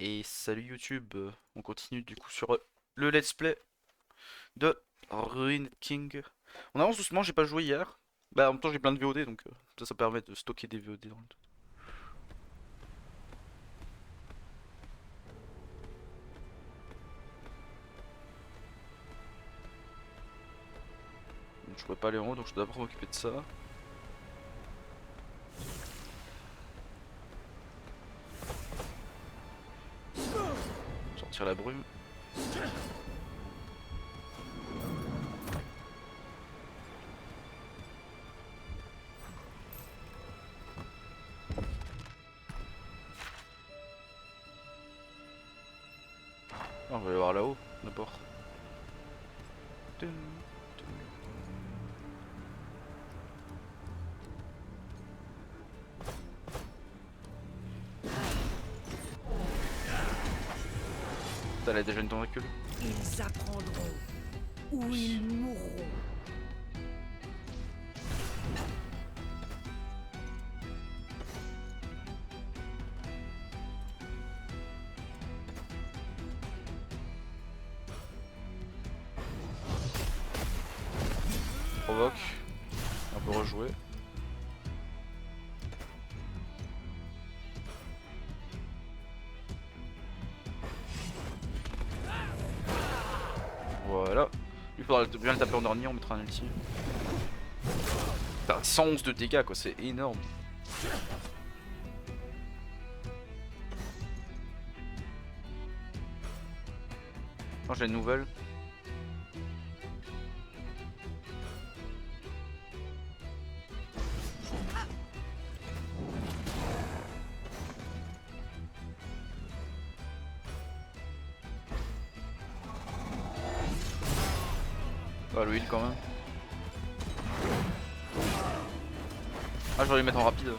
Et salut YouTube, on continue du coup sur le let's play de Ruined King. On avance doucement, j'ai pas joué hier. Bah en même temps j'ai plein de VOD donc ça permet de stocker des VOD dans le dos. Donc, je pourrais pas aller en haut donc je dois d'abord m'occuper de ça. Sortir la brume. Ah, on va aller voir là-haut d'abord. T'as là déjà une tentacule. Ils apprendront ou ils mourront. Provoque. On peut rejouer. Voilà. Il faudra bien le taper en dernier, on mettra un ulti. Putain, 111 de dégâts quoi, c'est énorme. Oh, j'ai une nouvelle. Ah, le heal quand même. Ah, j'aurais dû le mettre en rapide.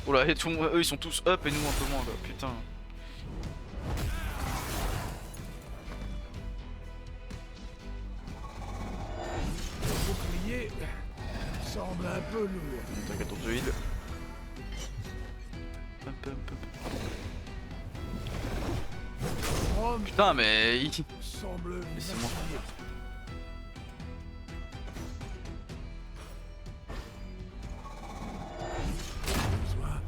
Oula, et eux ils sont tous up et nous un peu moins quoi, putain. Le bouclier semble un peu lourd. T'inquiète, on te heal. Rome Putain, mais il... semble Laissez-moi. vaciller.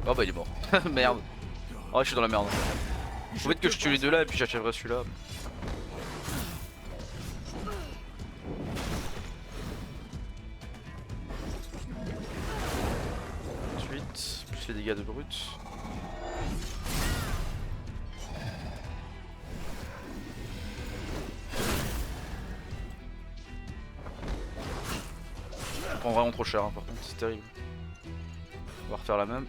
Oh bah il est mort. Merde. Oh, je suis dans la merde. Faut peut-être que je tue les deux là et puis j'achèverai celui-là. Ensuite, plus les dégâts de brut. On prend vraiment trop cher hein, par contre, c'est terrible. On va refaire la même.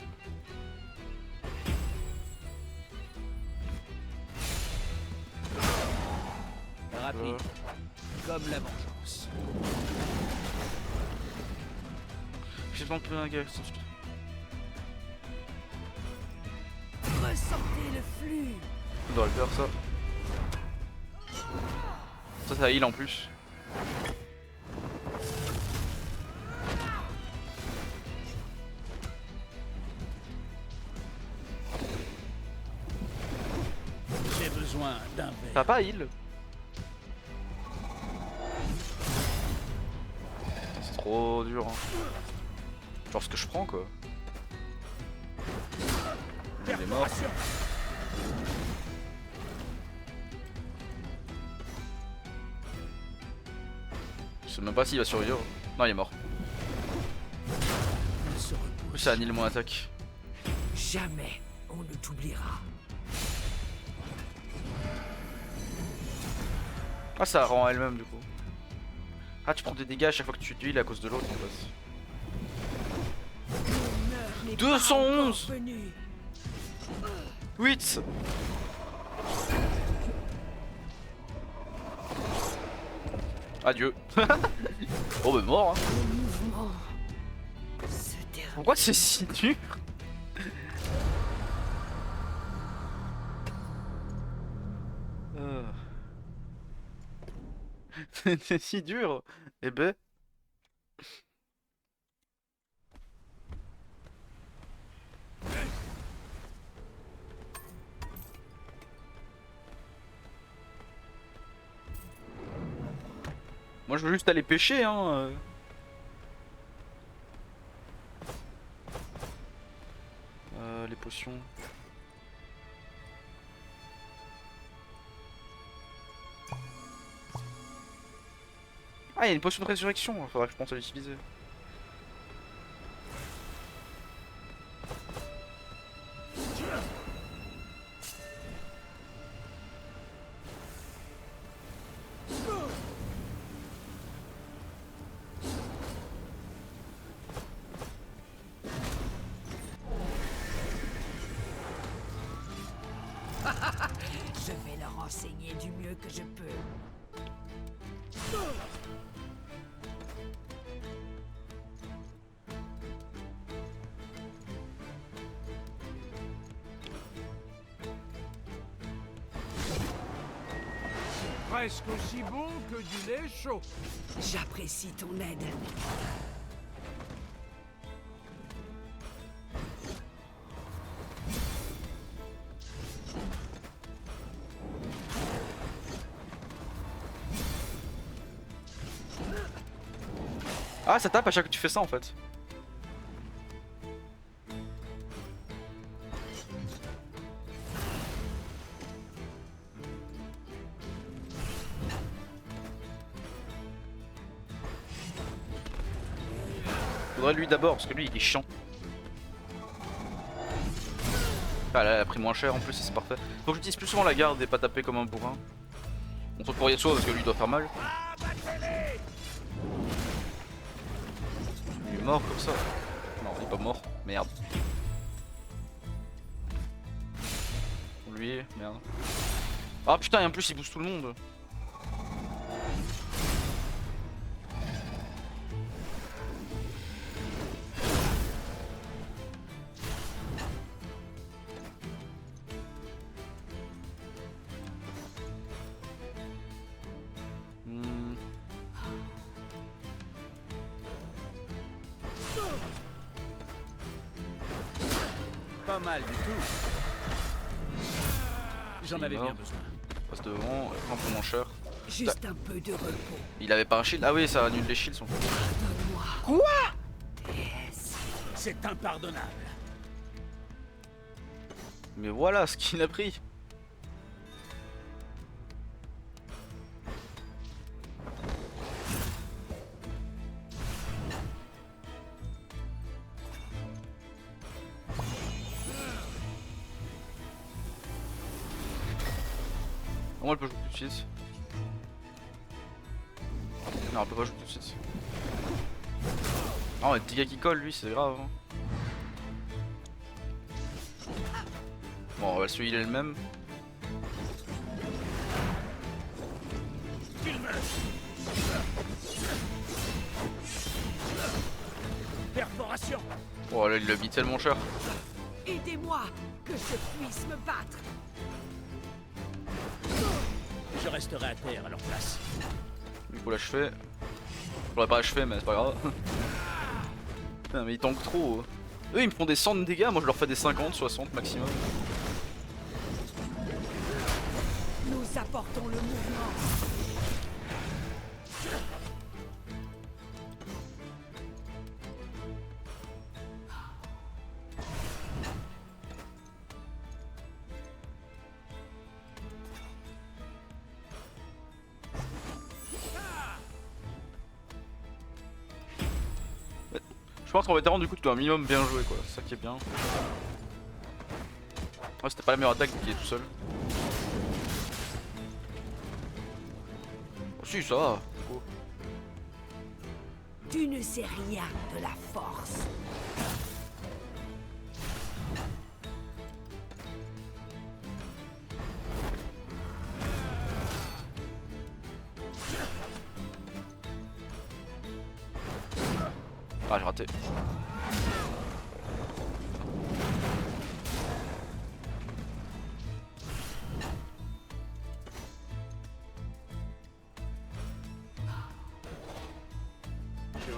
Rapide, comme la vengeance. J'ai pas un gars. Ressentez le flux. On devrait le faire ça. Ça heal en plus. J'ai besoin d'un verre. T'as pas heal? C'est trop dur hein. Genre ce que je prends quoi. Il est mort. Je sais même pas s'il va survivre. Non il est mort. Il se repousse. Ça annule mon attaque. Jamais on ne t'oubliera. Ah ça rend elle-même du coup. Ah tu prends des dégâts à chaque fois que tu te heal à cause de l'autre en fait. Mon heure n'est 211. pas encore venue. 8. Adieu. Oh bah mort hein. Le mouvement se termine. Pourquoi c'est si dur? C'était si dur. Eh ben. Moi je veux juste aller pêcher hein. Les potions. Ah, il y a une potion de résurrection, faudra que je pense à l'utiliser. Je vais leur enseigner du mieux que je peux. Presque aussi bon que du lait chaud. J'apprécie ton aide. Ah, ça tape à chaque fois que tu fais ça en fait. Faudrait lui d'abord, parce que lui il est chiant. Ah là, elle a pris moins cher en plus, c'est parfait. Donc j'utilise plus souvent la garde et pas taper comme un bourrin. On saute pour Yasuo parce que lui doit faire mal. Il est mort comme ça. Non, il est pas mort. Merde. Lui, merde. Ah putain, et en plus il booste tout le monde. Hmm. Pas mal du tout. J'en avais bien besoin. Passe devant, prend pour mon cher. Juste un peu de repos. Il avait pas un shield. Ah oui, ça annule les shields son coup. Donne-moi. Quoi? Déesse. C'est impardonnable. Mais voilà ce qu'il a pris. Comment elle peut jouer tout de suite? Non, elle peut pas jouer tout de suite. Ah, le petit gars qui colle, lui, c'est grave. Hein. Bon, celui il est le même. Perforation. Oh là, il l'a mis tellement cher. Aidez-moi, que je puisse me battre. Je resterai à terre à leur place. Du coup, l'achever. Je l'aurais pas achevé, mais c'est pas grave. Putain, mais ils tankent trop. Eux, ils me font des 100 de dégâts, moi je leur fais des 50, 60 maximum. Nous apportons le mouvement. Je pense qu'en vétéran, du coup, tu dois un minimum bien jouer, quoi. C'est ça qui est bien. Ouais, c'était pas la meilleure attaque qui est tout seul. Oh, si, ça va. Oh. Tu ne sais rien de la force. Ah, j'ai raté.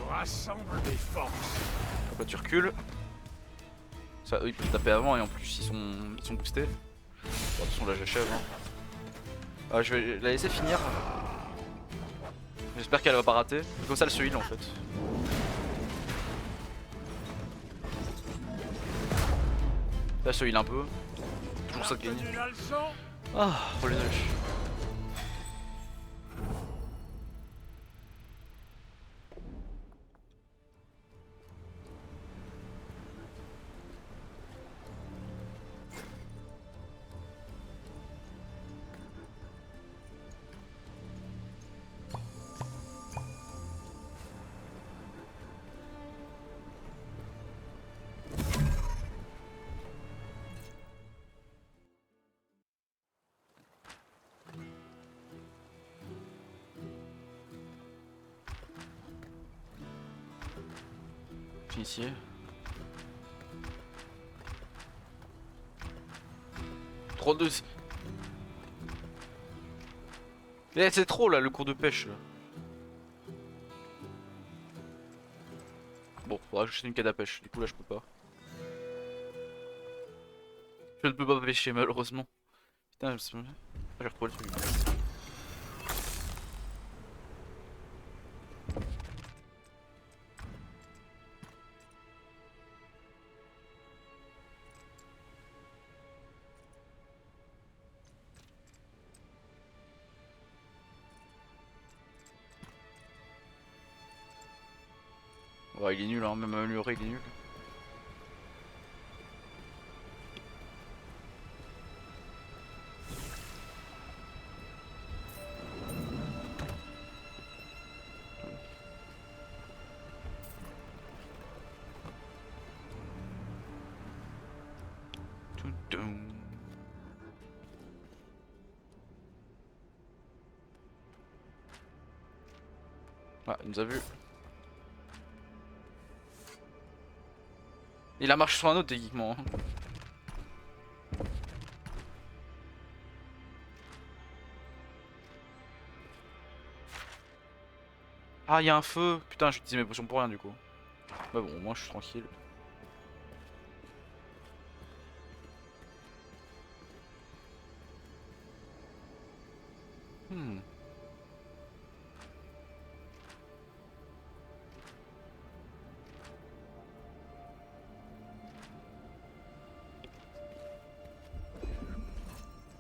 Rassemble des forces. Hop là tu recules. Ça, eux ils peuvent taper avant et en plus ils sont boostés. Bon, de toute façon là j'achève. Hein. Ah, je vais la laisser finir. J'espère qu'elle va pas rater. Comme ça elle se heal en fait. Là elle se heal un peu. Toujours ça de gagner. La leçon. Ah, oh les nuls. Ici. Trop de... Eh, c'est trop là le cours de pêche là. Bon, faudra acheter une canne à pêche, du coup là je peux pas. Je ne peux pas pêcher malheureusement. Putain, j'ai retrouvé le truc. Ouais, il est nul, hein, même amélioré, il est nul. Toutoum. Ah, il nous a vu. Il a marché sur un autre techniquement. Hein. Ah, il y a un feu. Putain, j'utilise mes potions pour rien du coup. Bah bon, moi je suis tranquille. Hmm.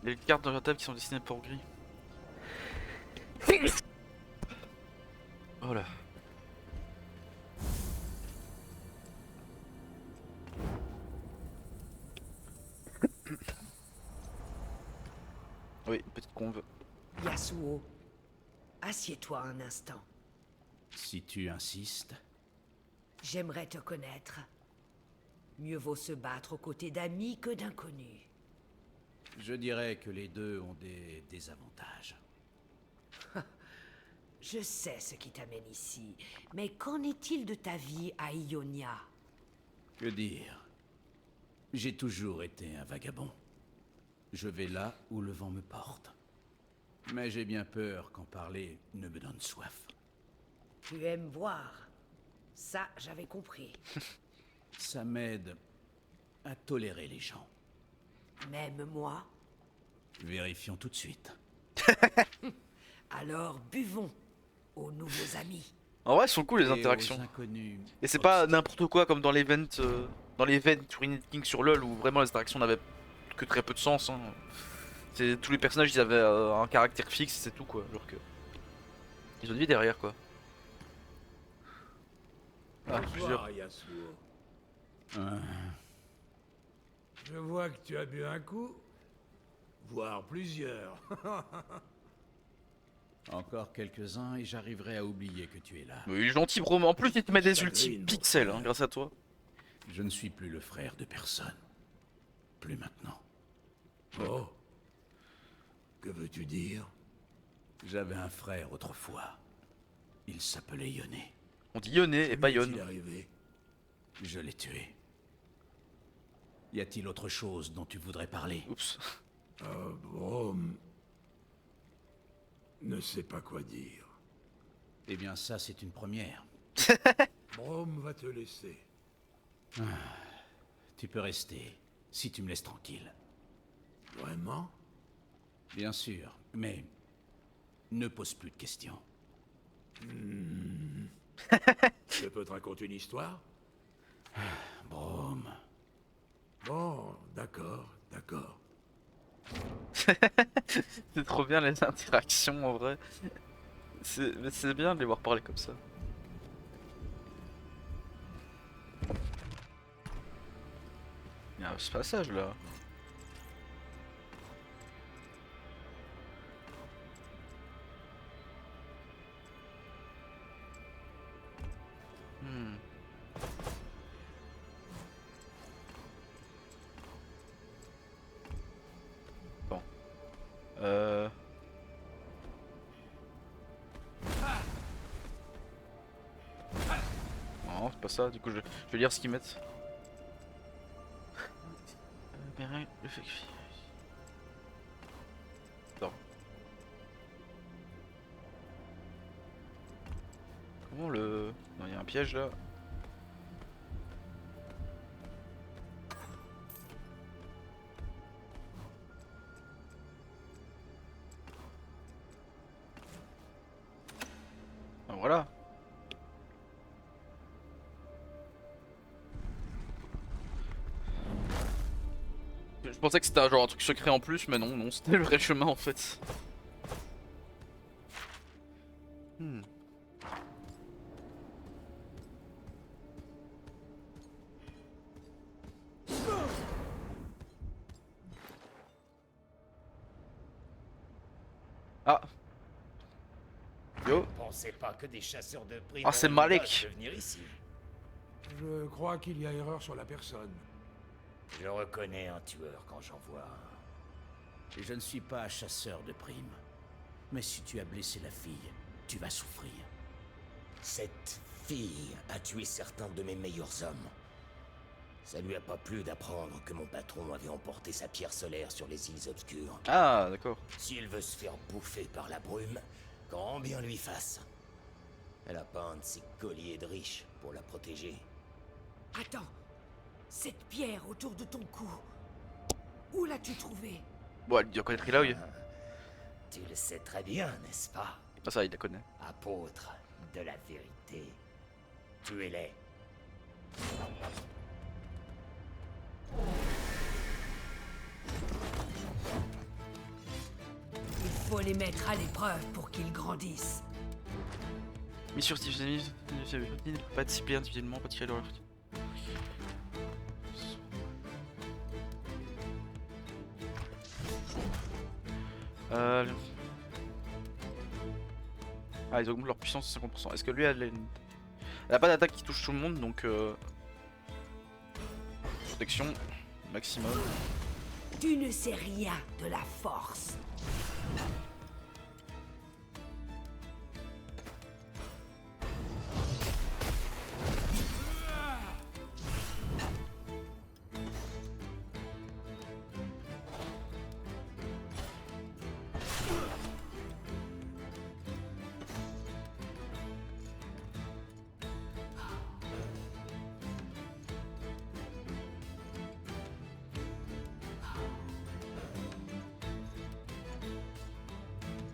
Les cartes dans la table qui sont dessinées pour gris. Oh là. Oui, petite conve. Yasuo, assieds-toi un instant. Si tu insistes. J'aimerais te connaître. Mieux vaut se battre aux côtés d'amis que d'inconnus. Je dirais que les deux ont des désavantages. Je sais ce qui t'amène ici, mais qu'en est-il de ta vie à Ionia? Que dire? J'ai toujours été un vagabond. Je vais là où le vent me porte. Mais j'ai bien peur qu'en parler ne me donne soif. Tu aimes boire. Ça, j'avais compris. Ça m'aide à tolérer les gens. Même moi? Vérifions tout de suite. Alors buvons aux nouveaux amis. En vrai, elles sont cool les Et aux interactions. inconnus Et c'est pas hostiles. n'importe quoi comme dans l'event sur Init King sur LoL où vraiment les interactions n'avaient que très peu de sens. Hein. Tous les personnages ils avaient un caractère fixe, c'est tout quoi. Alors que ils ont une vie derrière quoi. Ah, plusieurs. Bonsoir, Yasuo. Ah, Je vois que tu as bu un coup, voire plusieurs. encore quelques-uns et j'arriverai à oublier que tu es là. Mais il est gentil, bro. Mais en plus, il te met des Ça ultis grine, mon pixels frère. hein, grâce à toi. Je ne suis plus le frère de personne. Plus maintenant. Oh. Que veux-tu dire? J'avais un frère autrefois. Il s'appelait Yoné. On dit Yoné et pas Lui Yon. est-il arrivé? Je l'ai tué. Y a-t-il autre chose dont tu voudrais parler? Oups. Brome ne sait pas quoi dire. Eh bien ça, c'est une première. Braum va te laisser. Tu peux rester, si tu me laisses tranquille. Vraiment? Bien sûr, mais ne pose plus de questions. Je peux te raconter une histoire? Braum, Bon, d'accord, d'accord. C'est trop bien les interactions en vrai. Mais c'est bien de les voir parler comme ça. Il y a ce passage là. Hmm. Bon. Non, c'est pas ça, du coup je vais lire ce qu'ils mettent. Mais rien, le fait que... Attends. Comment le... Non, il y a un piège là. Ah, voilà. Je pensais que c'était un genre un truc secret en plus, mais non, c'était le vrai chemin en fait. Hmm. Ah. Yo. Pensez pas que des chasseurs de primes Ah, c'est auraient Malek. l'audace de venir ici. Je crois qu'il y a erreur sur la personne. Je reconnais un tueur quand j'en vois un. je ne suis pas chasseur de primes. Mais si tu as blessé la fille, tu vas souffrir. Cette fille a tué certains de mes meilleurs hommes. Ça lui a pas plu d'apprendre que mon patron avait emporté sa pierre solaire sur les îles obscures. Ah, d'accord. S'il veut se faire bouffer par la brume, grand bien lui fasse. Elle a pas un de ses colliers de riche pour la protéger. Attends. Cette pierre autour de ton cou. Où l'as-tu trouvée? Bon, elle doit connaître Illaoi. Tu le sais très bien, n'est-ce pas? Ah, ça, il la connaît. Apôtre de la vérité. Tuez-les. Il faut les mettre à l'épreuve pour qu'ils grandissent. Mission Steve, pas de discipline individuellement, pas de tirer l'horreur. Euh... Ah, ils augmentent leur puissance de 50%. Est-ce que lui, elle a pas d'attaque qui touche tout le monde, donc protection maximum. Tu ne sais rien de la force.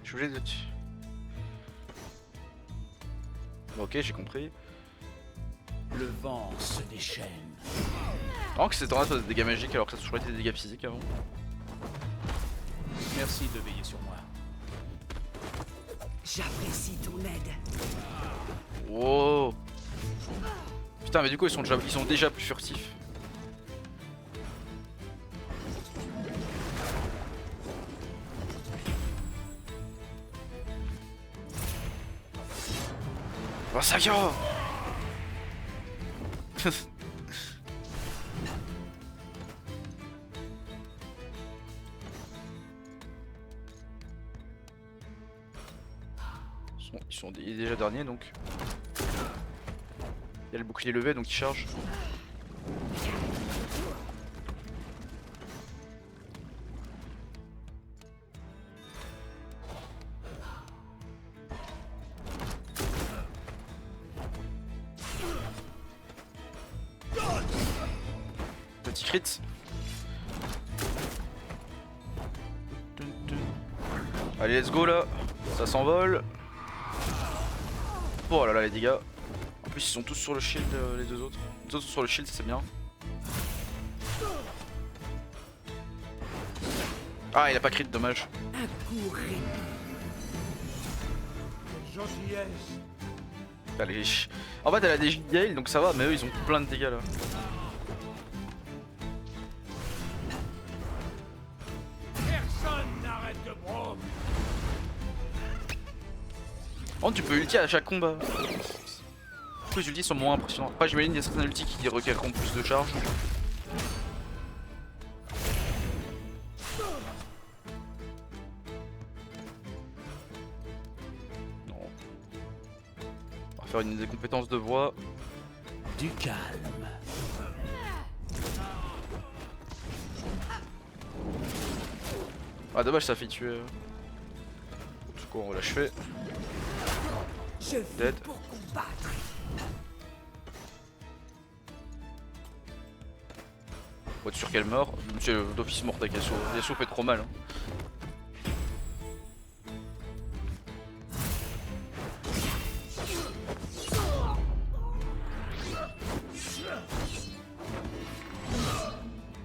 Je suis obligé de... Ok, j'ai compris. Le vent se déchaîne. Vraiment que c'est en des dégâts magiques alors que ça a toujours été des dégâts physiques avant. Merci de veiller sur moi. J'apprécie ton aide. Wow. Putain, mais du coup ils sont déjà plus furtifs. Masaka. Ils sont déjà derniers donc. Il y a le bouclier levé donc il charge. crit. Allez, let's go là. Ça s'envole. Oh là là, les dégâts. En plus, ils sont tous sur le shield, les deux autres. Les deux autres sont sur le shield, c'est bien. Ah, il a pas crit, dommage. Un coup réduit. Gentillesse. Allez. En fait, elle a des Gale, donc ça va, mais eux, ils ont plein de dégâts là. Personne n'arrête de brom. Oh, tu peux ulti à chaque combat. Les ultis sont moins impressionnants. Après, j'imagine qu'il y a certains ultis qui requerront plus de charge. Non. On va faire une des compétences de voix. Du calme. Ah, dommage, ça fait tuer. En tout cas, on va l'achever. Je vis Dead. pour combattre. Faut être sûr qu'elle meurt. Monsieur d'office mort avec Yasuo. Yasuo fait trop mal. Hein.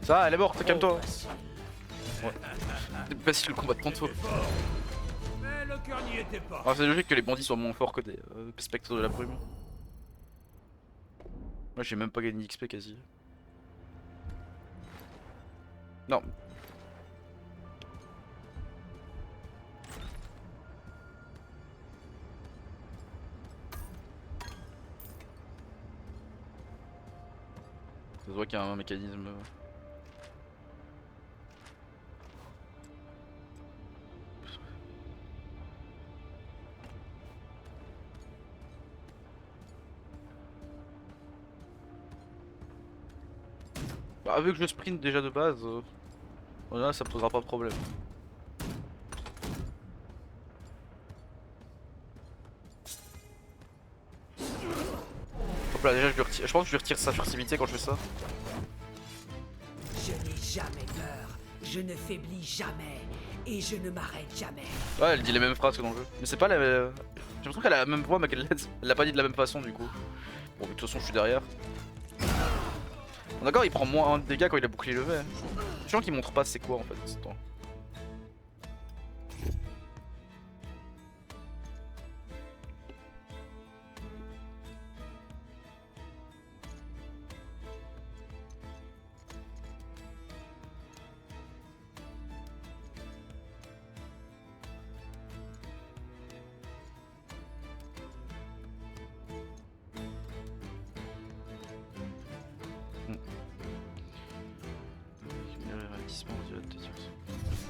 Ça, elle est morte, calme-toi. Ouais. C'est facile le combat de Ponto. Mais le cœur n'y était pas. Ah, c'est logique que les bandits soient moins forts que des spectres de la brume. Moi j'ai même pas gagné XP quasi. Non. Ça se voit qu'il y a un mécanisme. Bah, vu que je sprint déjà de base, là ça posera pas de problème. Hop là, déjà je pense que je lui retire sa furtivité quand je fais ça. Je n'ai jamais peur. Je ne faiblis jamais. Et je ne m'arrête jamais. Ouais, elle dit les mêmes phrases que dans le jeu. Mais c'est pas la. J'ai l'impression qu'elle a la même voix, mais qu'elle l'a pas dit de la même façon du coup. Bon, de toute façon, je suis derrière. Bon, d'accord, il prend moins de dégâts quand il a bouclier levé. Je sens qu'il montre pas c'est quoi en fait. Attends.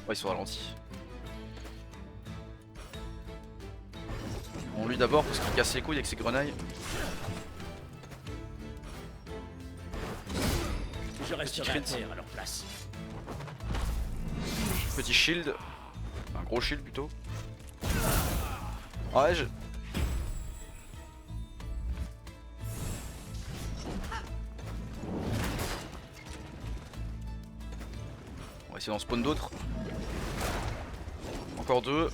Ouais, ils sont ralentis. On lui d'abord parce qu'il casse les couilles avec ses grenailles. Je resterai à terre à leur place. Petit shield. Un gros shield plutôt. Ouais, je. On va essayer d'en spawn d'autres. Encore deux.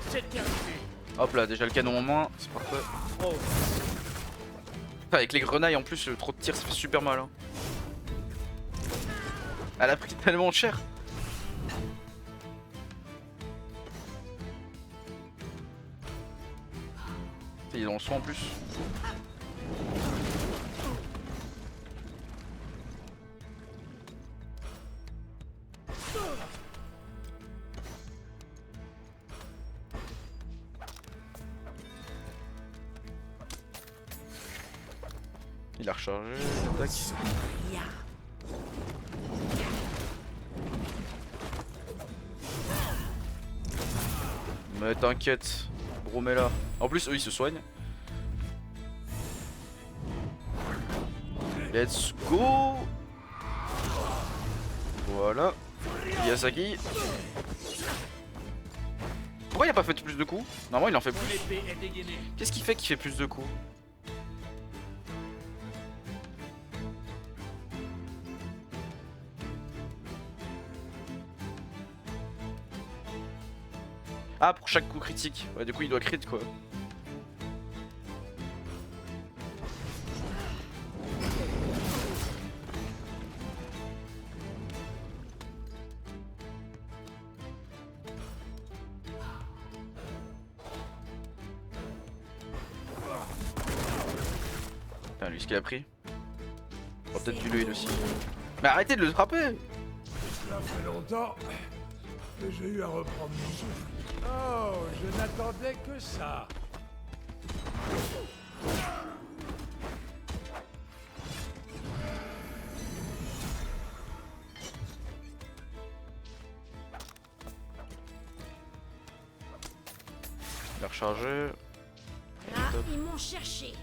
C'est terminé. Hop là, déjà le canon en main, c'est parfait. Oh. Putain, avec les grenailles en plus, trop de tirs, ça fait super mal. Hein. Elle a pris tellement cher. Ils ont le soin en plus. Il a rechargé, tac. Rien. Mais t'inquiète, Bromella. En plus, eux ils se soignent. Let's go. Voilà. Yasaki. Pourquoi il a pas fait plus de coups? Normalement il en fait plus. Qu'est-ce qui fait qu'il fait plus de coups? Ah, pour chaque coup critique. Ouais, du coup, il doit crit quoi. Putain, lui, ce qu'il a pris. On va peut-être dû le heal aussi. Mais arrêtez de le frapper! Cela fait longtemps que j'ai eu à reprendre mon souffle. Oh, je n'attendais que ça. Il a rechargé. Là, ils m'ont cherché.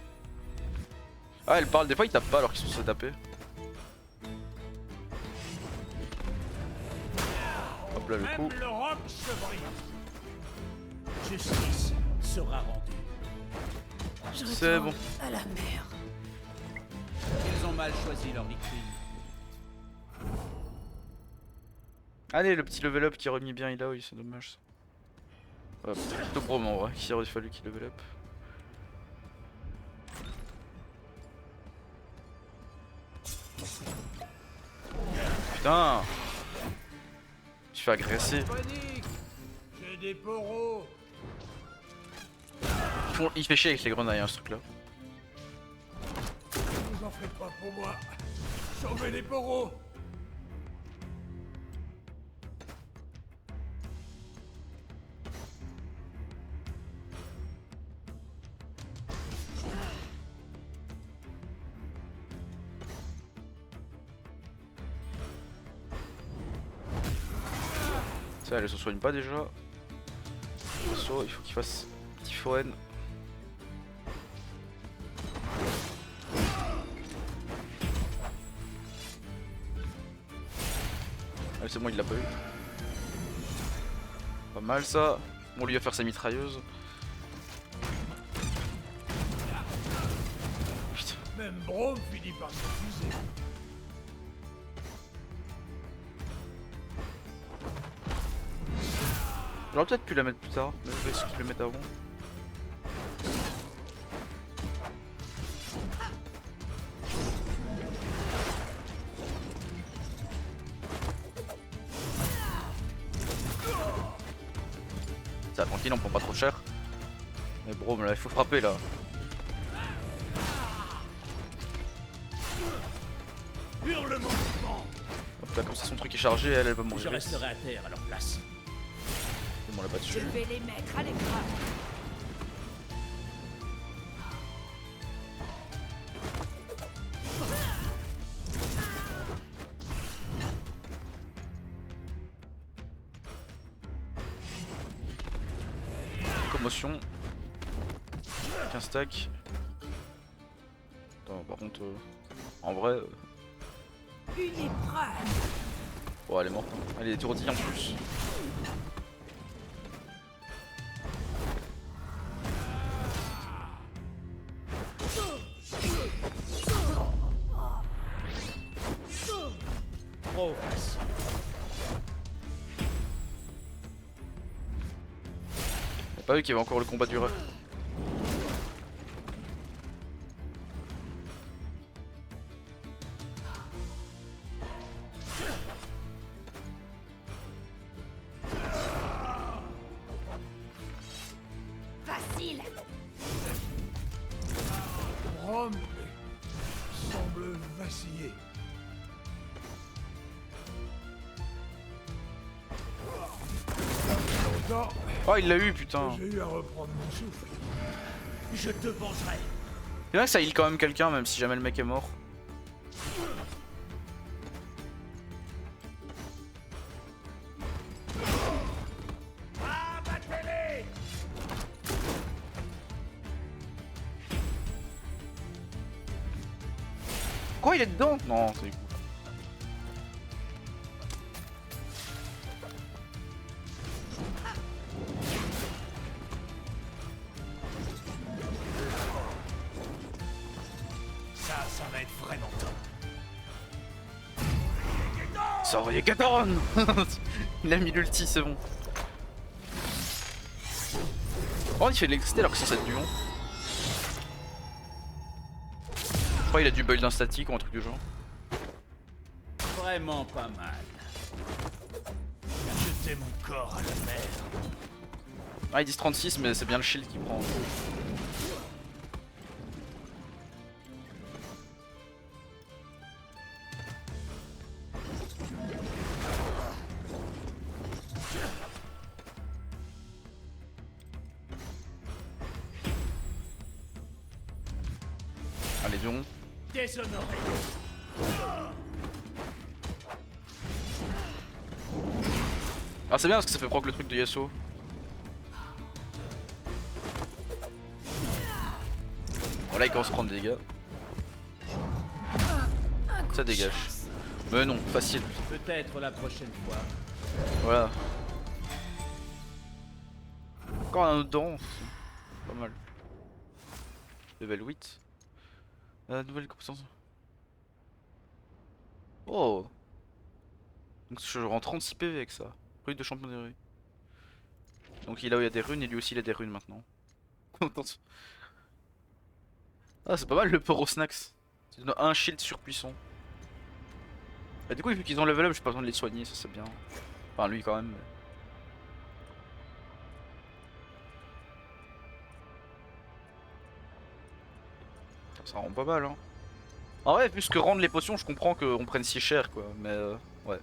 Ah, elle parle, des fois ils tapent pas alors qu'ils sont censés taper. Hop là le coup. Même le roc se brise. Justice sera rendue. Je C'est retourne bon. à la mer. Ils ont mal choisi leur victime. Allez, le petit level up qui remis bien Ilaoi, c'est dommage ça. Plutôt pour moi, ouais, qu'il aurait fallu qu'il level up. Putain! Tu fais agresser. Panique. J'ai des poros. Il fait chier avec les grenailles, hein, ce truc là. Vous en faites pas pour moi. Sauvez les poros. Ça, elle se soigne pas déjà. Perso, il faut qu'il fasse petit foen. Allez, c'est bon, il l'a pas eu. Pas mal ça. On lui va faire sa mitrailleuse. Putain. Même Braum finit par s'épuiser. J'aurais peut-être pu la mettre plus tard, mais je vais essayer de le mettre avant. Ça, tranquille, on prend pas trop cher. Mais bro, là, il faut frapper là. Hurlement. Hop là, comme ça son truc est chargé, elle va mourir. Je resterai à terre à leur place. C'est bon, on l'a pas Je dessus. vais les mettre à l'épreuve. Commotion. 15 stacks. Attends, par contre, en vrai. Une épreuve. Oh, elle est morte. Hein. Elle est étourdie en plus. Trop facile. Y'a pas vu qu'il y avait encore le combat du ref. Facile. Braum semble vaciller. Longtemps Oh, il l'a eu, putain. que j'ai eu à reprendre mon souffle. Je te vengerai. C'est vrai que ça heal quand même quelqu'un, même si jamais le mec est mort. Quoi, il est dedans? Non, c'est cool. Ça va être vraiment top. Sorry, Gaton. Il a mis l'ulti, c'est bon. Oh, il fait de l'électricité alors que c'est censé être du long. Je crois qu'il a du build instatique ou un truc du genre. Vraiment pas mal. Jeter mon corps à la mer. Ah, ils disent 36, mais c'est bien le shield qui prend. Allez, donc. Déshonoré. Ah, c'est bien parce que ça fait proc le truc de Yasuo. Voilà, il commence à prendre des dégâts. Ça dégage. Mais non, facile. Peut-être la prochaine fois. Voilà. Encore un autre dent. Pas mal. Level 8. Nouvelle compétence. Oh. Donc je rends 36 PV avec ça. Rune de champion des rues. Donc là où il y a des runes et lui aussi il a des runes maintenant. Ah, c'est pas mal le Poro Snacks. Ça donne un shield surpuissant. Bah, du coup, vu qu'ils ont level up, j'ai pas besoin de les soigner, ça c'est bien. Enfin, lui quand même. Mais... ça rend pas mal, hein. En vrai, vu ce que rendent les potions, je comprends qu'on prenne si cher, quoi. Mais ouais.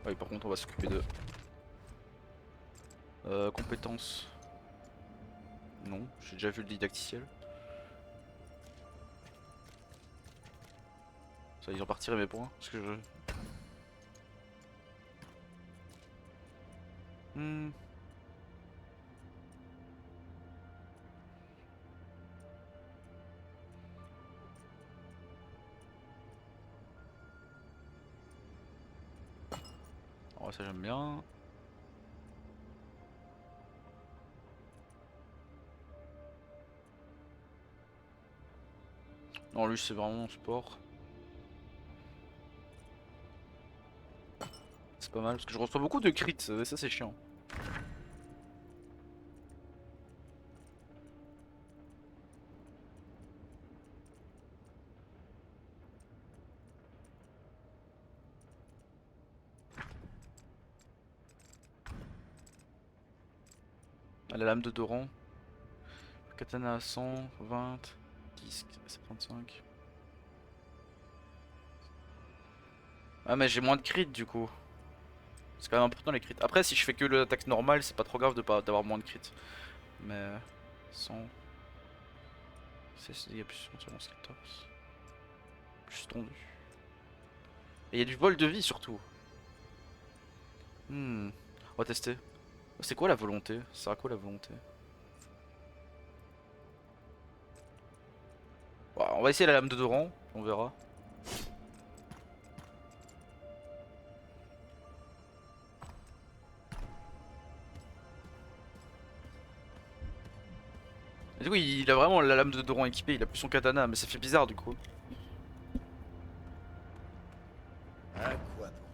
Ouais, par contre, on va s'occuper de. Compétences. Non, j'ai déjà vu le didacticiel. Ça, ils ont pas retiré mes points. Parce que je. Oh, ça j'aime bien. Non, lui c'est vraiment mon sport. C'est pas mal parce que je reçois beaucoup de crits, ça c'est chiant. Ah, la lame de Doran. Katana à 100, 20, 10, c'est 35. Ah mais j'ai moins de crits du coup. C'est quand même important les crits. Après si je fais que l'attaque normale c'est pas trop grave de pas d'avoir moins de crits. Mais 100. C'est dégâts plus sur mon skill tops. Plus tendu. Et il y a du vol de vie surtout. On va tester. C'est quoi la volonté? Ça sert à quoi la volonté? Bon, on va essayer la lame de Doran, on verra. Et du coup il a vraiment la lame de Doran équipée, il a plus son katana, mais ça fait bizarre du coup. À quoi bon?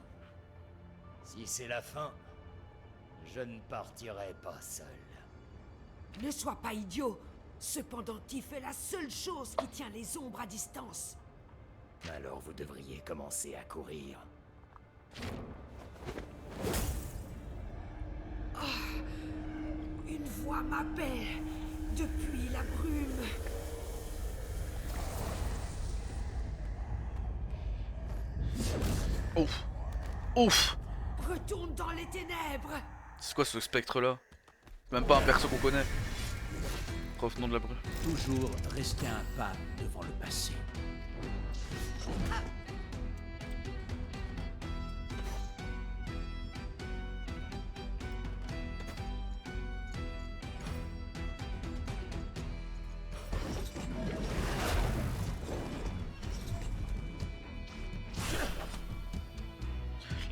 Si c'est la fin, je ne partirai pas seul. Ne sois pas idiot. Ce pendentif est la seule chose qui tient les ombres à distance. Alors vous devriez commencer à courir. Une voix m'appelle depuis la brume. Ouf. Ouf. Retourne dans les ténèbres. C'est quoi ce spectre là? Même pas un perso qu'on connaît. Revenons de la brume. Toujours rester un pas devant le passé.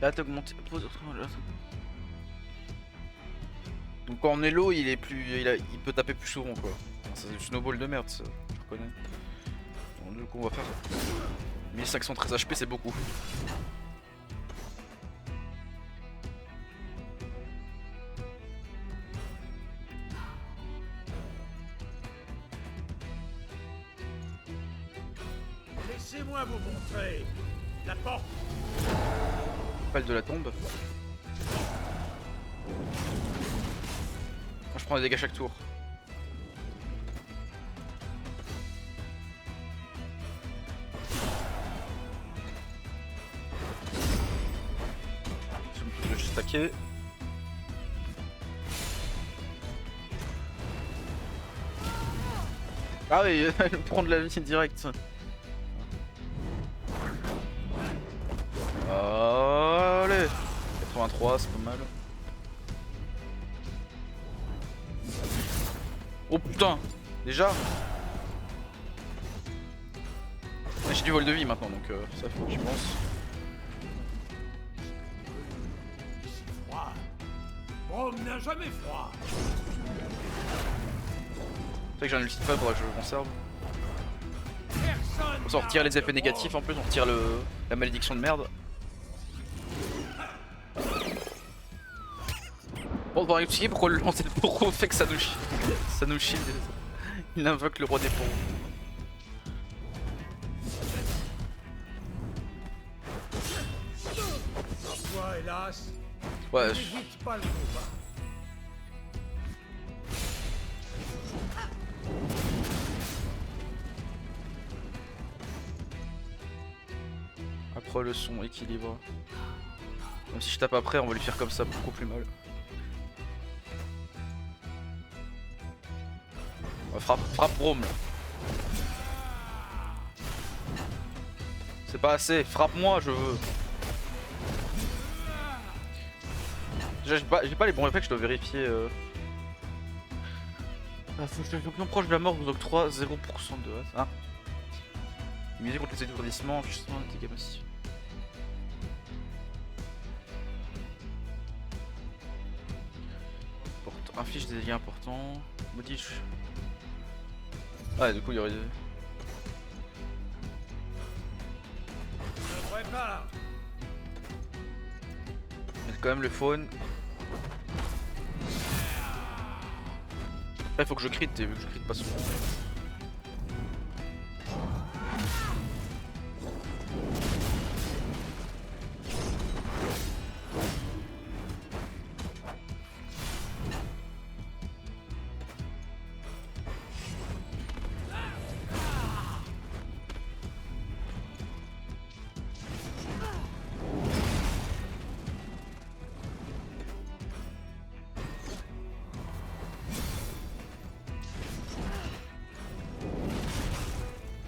Là t'as augmenté. Donc quand on est low, il est plus, il peut taper plus souvent quoi. C'est du snowball de merde ça, je reconnais. Donc du coup on va faire 1513 HP, c'est beaucoup. Laissez-moi vous montrer. La porte. Pelle de la tombe. Moi, je prends des dégâts chaque tour. Je vais juste stacker. Ah oui, prendre la vie direct. Allez, 83, c'est pas mal. Oh putain, déjà. J'ai du vol de vie maintenant, donc ça faut que je pense. Froid. Rome n'a jamais froid. C'est vrai que j'ai un ulti de feu, faudra que je le conserve. Personne. On retire les effets n'arrête négatifs Rome. en plus, on retire la malédiction de merde. Bon, on va expliquer pourquoi le lancer de poro fait que ça nous shield. Il invoque le roi des poros. Toi, hélas, Ouais, n'hésite pas le combat. après le son équilibre. Même si je tape après, on va lui faire comme ça beaucoup plus mal. Ouais, frappe Rome là. C'est pas assez, frappe-moi, je veux. Déjà, j'ai pas les bons réflexes, je dois vérifier. Ah, faut que le champion proche de la mort vous octroie 0% de hâte. Ah. Immunité contre les étourdissements, justement, des dégâts massifs. Inflige des dégâts importants. Maudit. Ah, du coup, il y aurait. Je prépare. Mais quand même le faune. Après, il faut que je crit, vu que je crit pas souvent.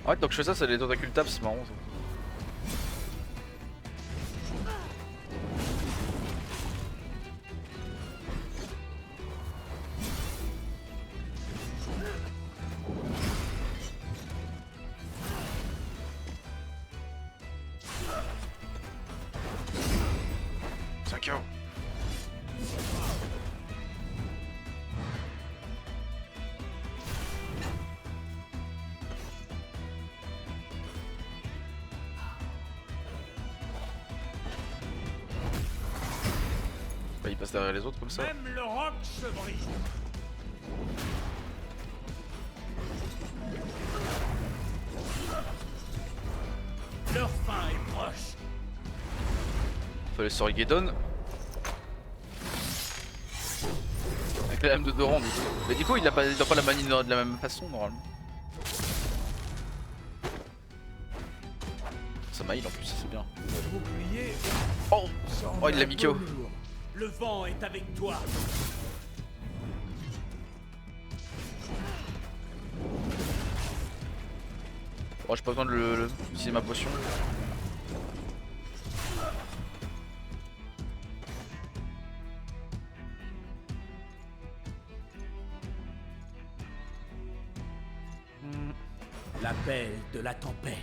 Ouais, donc je fais ça, c'est les tentacules tapent, c'est marrant ça. C'est un KO. Bah, il passe derrière les autres comme ça. Même le roc se brise. Leur fin est proche. Fallait sur Geddon. Avec la lame de Doran du coup. Mais du coup il a pas la manie de la même façon normalement. Ça m'a heal en plus, c'est bien. Le bouclier Oh, semble oh il l'a un mis peu KO. lourd. Le vent est avec toi. Oh, j'ai pas besoin de utiliser ma potion. L'appel de la tempête.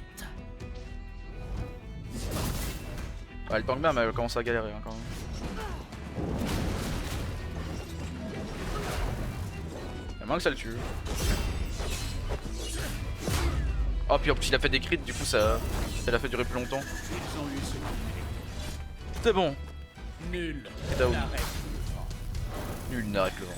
Ah, elle tank bien, mais elle commence à galérer hein, quand même. Y'a moins que ça le tue. Oh, puis en plus il a fait des crits, du coup ça l'a fait durer plus longtemps. Ils ont eu ce qu'ils méritaient. C'est bon. Nul Down. n'arrête. Nul n'arrête le vent.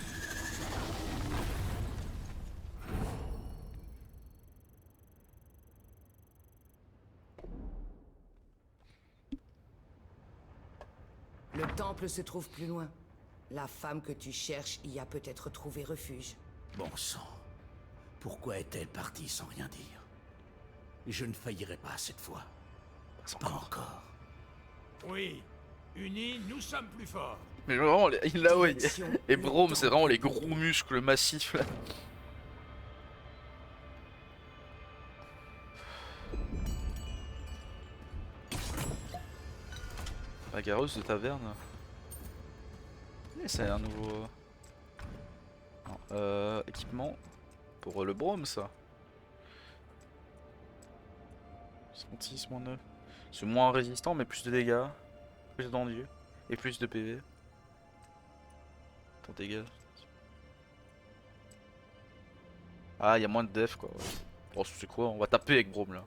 temple se trouve plus loin. La femme que tu cherches y a peut-être trouvé refuge. Bon sang. Pourquoi est-elle partie sans rien dire? Je ne faillirai pas cette fois. Pas encore. Oui, unis, nous sommes plus forts. Mais vraiment, là ouais. Direction Et le Brome, c'est temple. vraiment les gros muscles massifs là. La gareuse de taverne. Et c'est un nouveau. Non, équipement. Pour le Brome, ça. 56 -9. C'est moins résistant, mais plus de dégâts. Plus d'enduit. Et plus de PV. Ton dégâts. Ah, il y a moins de def quoi. Ouais. Oh, c'est quoi? On va taper avec Brome là.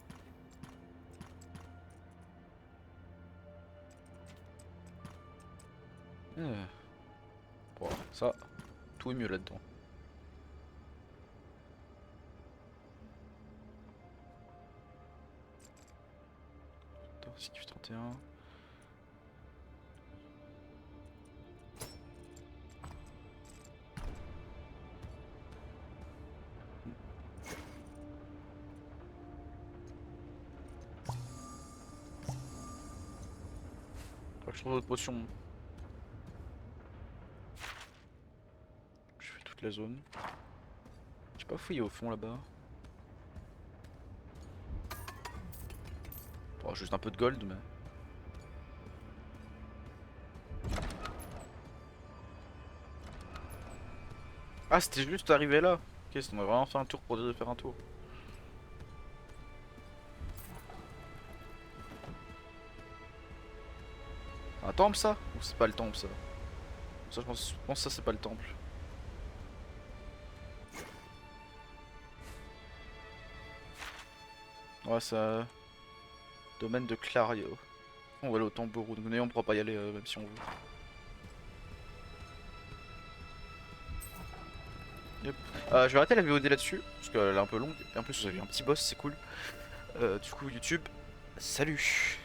Bon, ça, tout est mieux là-dedans. CQ 31. Je trouve d'autres potions. Je fais toute la zone. J'ai pas fouillé au fond là-bas. Bon, juste un peu de gold, mais. Ah, c'était juste arrivé là. Ok, on a vraiment fait un tour pour dire de faire un tour. Un temple ça? Ou c'est pas le temple ça? Ça je pense que ça c'est pas le temple. Ouais, ça. Domaine de Clario. On va aller au tambour, donc on pourra pas y aller même si on veut. Yep. Je vais arrêter la VOD là-dessus, parce qu'elle est un peu longue. Et en plus, vous avez un petit boss, c'est cool. Du coup, YouTube, salut!